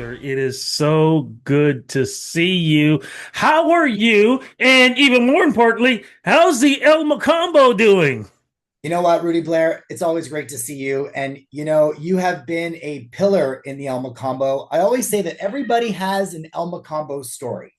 brother. It is so good to see you. How are you? And even more importantly, how's the El Mocambo doing? You know what, Rudy Blair? It's always great to see you. And, you have been a pillar in the Elma combo. I always say that everybody has an Elma combo story.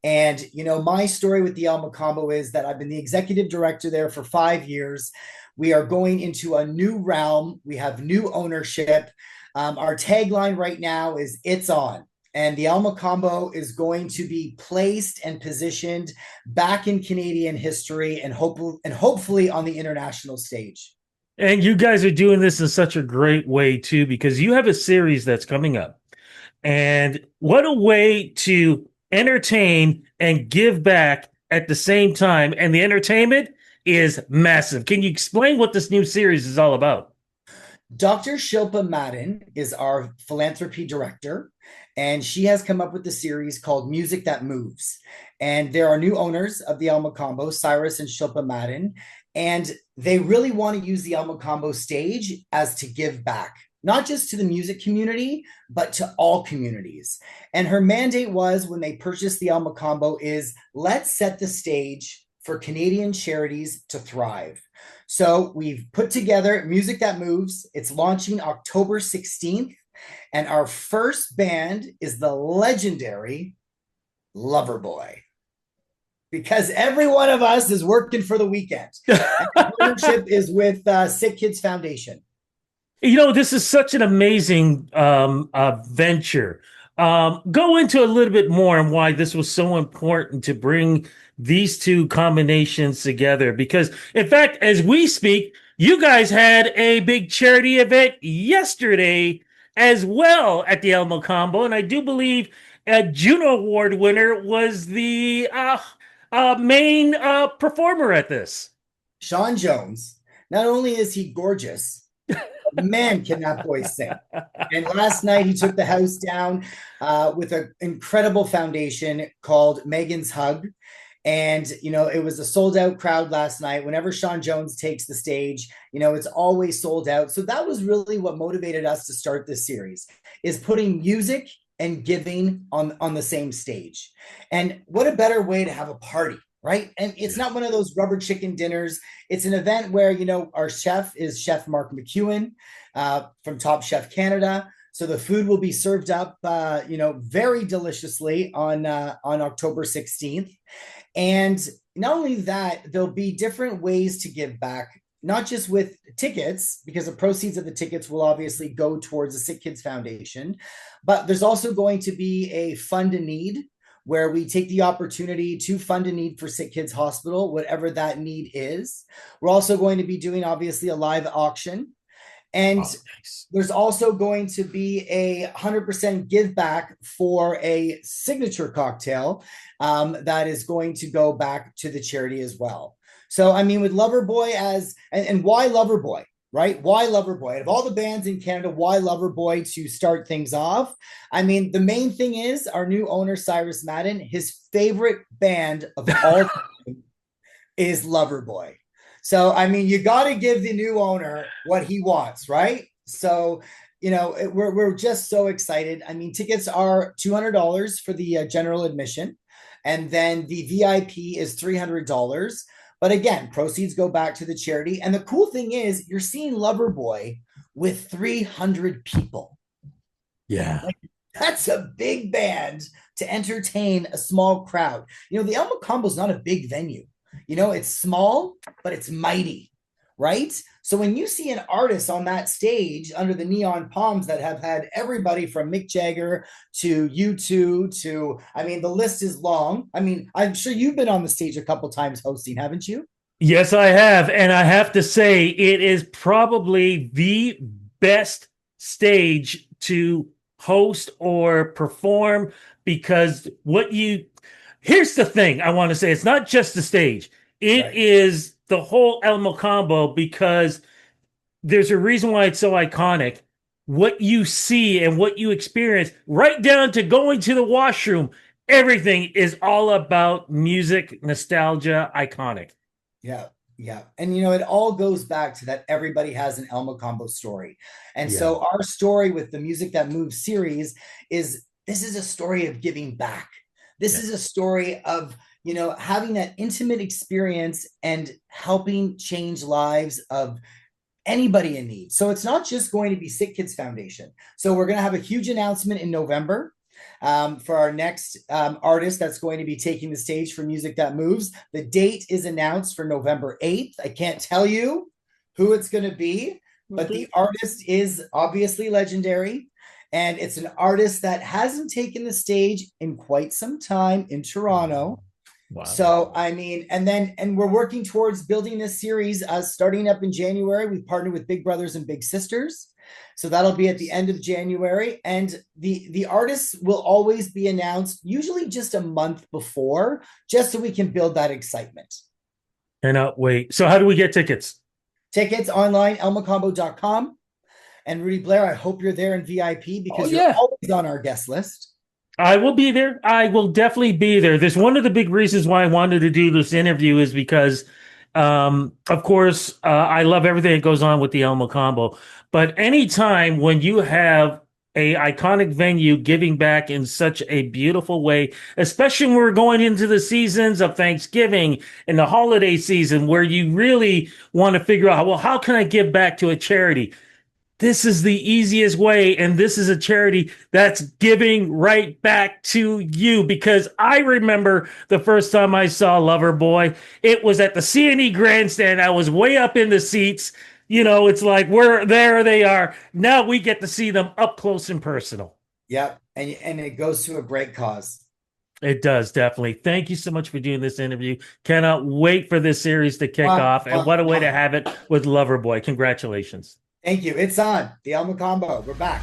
And, my story with the Elma combo is that I've been the executive director there for 5 years. We are going into a new realm. We have new ownership. Our tagline right now is "It's on." And the Alma combo is going to be placed and positioned back in Canadian history and hopefully on the international stage. And you guys are doing this in such a great way too, because you have a series that's coming up. And what a way to entertain and give back at the same time. And the entertainment is massive. Can you explain what this new series is all about? Dr. Shilpa Madden is our philanthropy director, and she has come up with a series called Music That Moves. And there are new owners of the Alma Combo, Cyrus and Shilpa Madden, and they really want to use the Alma Combo stage as to give back, not just to the music community, but to all communities. And her mandate was when they purchased the Alma Combo is let's set the stage for Canadian charities to thrive. So we've put together Music That Moves. It's launching October 16th. And our first band is the legendary Loverboy. Because every one of us is working for the weekend. And the partnership is with Sick Kids Foundation. This is such an amazing venture. Go into a little bit more on why this was so important to bring these two combinations together. Because, in fact, as we speak, you guys had a big charity event yesterday as well at the Elmo Combo. And I do believe a Juno Award winner was the main performer at this. Sean Jones, not only is he gorgeous, man, can that boy sing. And last night he took the house down with an incredible foundation called Megan's Hug. And, it was a sold out crowd last night. Whenever Sean Jones takes the stage, it's always sold out. So that was really what motivated us to start this series is putting music and giving on the same stage. And what a better way to have a party, right? And it's not one of those rubber chicken dinners. It's an event where, our chef is Chef Mark McEwen from Top Chef Canada. So the food will be served up, very deliciously on October 16th. And not only that, there'll be different ways to give back, not just with tickets, because the proceeds of the tickets will obviously go towards the Sick Kids Foundation, but there's also going to be a fund a need where we take the opportunity to fund a need for Sick Kids Hospital, whatever that need is. We're also going to be doing, obviously, a live auction. And Nice. there's also going to be a 100% give back for a signature cocktail that is going to go back to the charity as well. So, I mean, with Loverboy and why Loverboy, right? Why Loverboy? Out of all the bands in Canada, why Loverboy to start things off? I mean, the main thing is our new owner, Cyrus Madden, his favorite band of all time is Loverboy. So, I mean, you got to give the new owner what he wants, right? So, we're just so excited. I mean, tickets are $200 for the general admission, and then the VIP is $300. But again, proceeds go back to the charity. And the cool thing is, you're seeing Loverboy with 300 people. Yeah. Like, that's a big band to entertain a small crowd. The Elmo Combo is not a big venue. It's small, but it's mighty, right? So when you see an artist on that stage under the neon palms that have had everybody from Mick Jagger to U2 to, I mean, the list is long. I mean, I'm sure you've been on the stage a couple times hosting, haven't you? Yes, I have. And I have to say, it is probably the best stage to host or perform because here's the thing I want to say it's not just the stage, it Right. is the whole Elmo combo because there's a reason why it's so iconic. What you see and what you experience, right down to going to the washroom, everything is all about music, nostalgia, iconic. Yeah. Yeah. And it all goes back to that everybody has an El Mocambo story. And Yeah. so our story with the Music That Moves series is this is a story of giving back. This Yeah. is a story of, having that intimate experience and helping change lives of anybody in need. So it's not just going to be Sick Kids Foundation. So we're going to have a huge announcement in November for our next artist that's going to be taking the stage for Music That Moves. The date is announced for November 8th. I can't tell you who it's going to be, but the artist is obviously legendary. And it's an artist that hasn't taken the stage in quite some time in Toronto. Wow. So, I mean, and we're working towards building this series starting up in January. We've partnered with Big Brothers and Big Sisters. So that'll be at the end of January. And the artists will always be announced, usually just a month before, just so we can build that excitement. Cannot wait. So how do we get tickets? Tickets online, elmocambo.com. And Rudy Blair, I hope you're there in VIP Oh, because you're yeah. always on our guest list. I will be there. I will definitely be there. There's one of the big reasons why I wanted to do this interview is because, of course, I love everything that goes on with the Elmo combo. But anytime when you have a iconic venue giving back in such a beautiful way, especially when we're going into the seasons of Thanksgiving and the holiday season, where you really want to figure out, well, how can I give back to a charity? This is the easiest way, and this is a charity that's giving right back to you. Because I remember the first time I saw Loverboy, it was at the CNE Grandstand. I was way up in the seats. It's like we're there, they are. Now we get to see them up close and personal. Yep. And it goes to a great cause. It does, definitely. Thank you so much for doing this interview. Cannot wait for this series to kick off. And what a way to have it with Loverboy. Congratulations. Thank you. It's on the Alma Combo. We're back.